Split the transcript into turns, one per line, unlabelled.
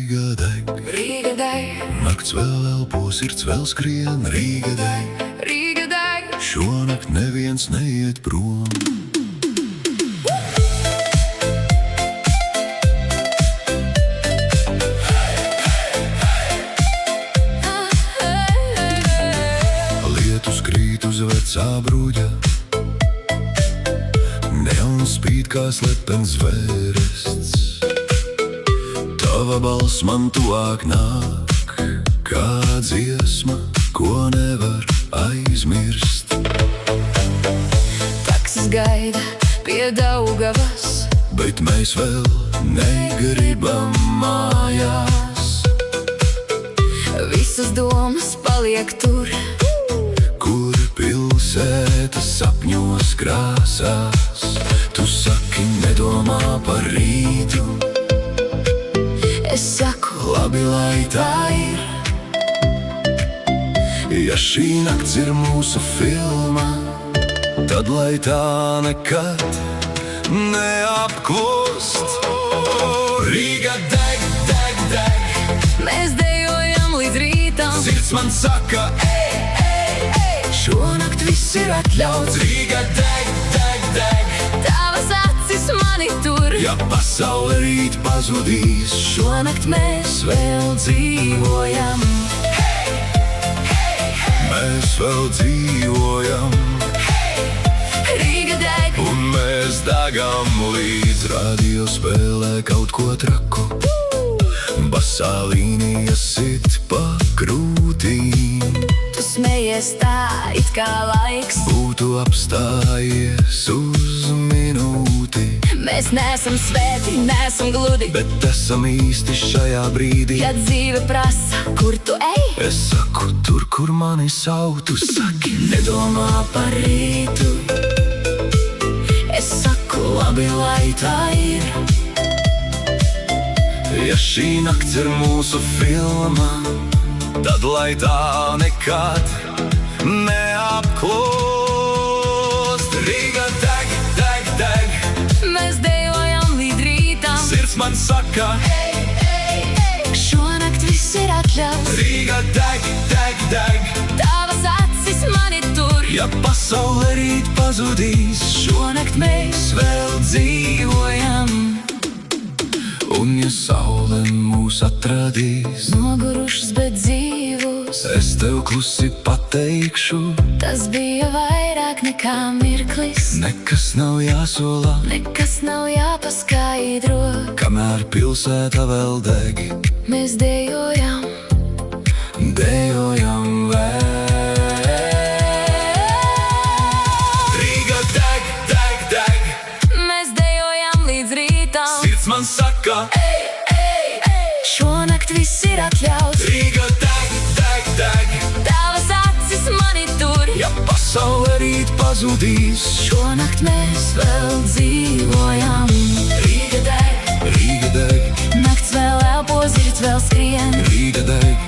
Rīga deg,
Rīga deg,
nakts vēl elpo, sirds vēl skrien. Rīga deg,
Rīga deg,
šonakt neviens neiet prom. Lietus krīt uz vecā bruģa, neons spīd kā slepens zvērests. Tava balss man tuvāk nāk, kā dziesma, ko nevar aizmirst.
taksis gaida pie Daugavas,
Bet mēs vēl negribam mājās.
visas domas paliek tur,
Kur pilsēta sapņos krāsās. Tu saki, nedomā par rītu,
es saku,
labi, lai tā ir. Ja šī nakts ir mūsu filma, tad lai tā nekad neapklust. Rīga deg, deg, deg,
mēs dejojam līdz rītam.
sirds man saka, ej, ej, ej.
Šonakt viss ir atļauts,
Rīga deg, deg, deg.
tavas acis mani tur.
Ja pasaule rīt pazudīs,
Šonakt mēs vēl dzīvojam,
mēs vēl dzīvojam.
Rīga deg,
Un mēs degam līdz radio spēlē kaut ko traku. Basā līnija sit pa krūtīm.
tu smejies tā, it kā laiks.
Būtu apstājies uz minūti,
Mēs neesam svēti, neesam gludi,
bet esam īsti šajā brīdī.
ja dzīve prasa, kur tu ej.
Es saku, tur, kur mani sauc, tu saki, nedomā par rītu.
Es saku, labi, lai tā ir.
Ja šī nakts ir mūsu filma, tad lai tā nekad neapklust. Rīga deg, deg, deg,
Mēs dejojam līdz rītam,
sirds man saka,
ej, ej, ej. Šonakt viss ir atļauts,
Rīga deg, deg, deg.
tavas acis mani tur.
Ja pasaule rīt pazudīs,
Šonakt mēs
vēl dzīvojam. Un ja saule mūs atradīs,
nogurušas, bet dzīvus.
es tev klusi pateikšu,
Tas bija vairāk nekā mirklis,
nekas nav jāsolā.
nekas nav jāpaskaidro.
Kamēr pilsēta vēl deg,
Mēs dejojam,
dejojam vēl. Rīga deg, deg, deg,
mēs dejojam līdz rītam.
sirds man saka,
Ej, ej, ej. Šonakt viss ir atļauts,
Rīga deg, deg, deg.
tavas acis mani tur.
Ja pasaule rīt pazudīs,
Šonakt mēs vēl dzīvojam, Rīga deg,
Rīga deg,
nakts vēl elpo, zirds vēl skrien.
Rīga deg.